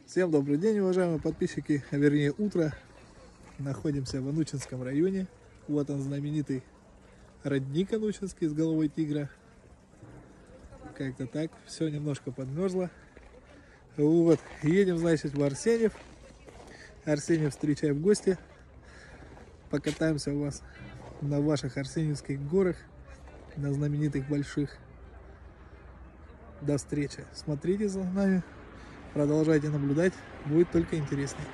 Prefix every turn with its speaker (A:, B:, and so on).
A: Всем добрый день, уважаемые подписчики, а вернее утро. Находимся в Анучинском районе. Вот он, знаменитый родник Анучинский с головой тигра. Как-то так, все немножко подмерзло. Вот, едем, значит, в Арсеньев. Арсеньев встречаем в гости. Покатаемся у вас на ваших арсеньевских горах, на знаменитых больших. До встречи. Смотрите за нами. Продолжайте наблюдать, будет только интереснее.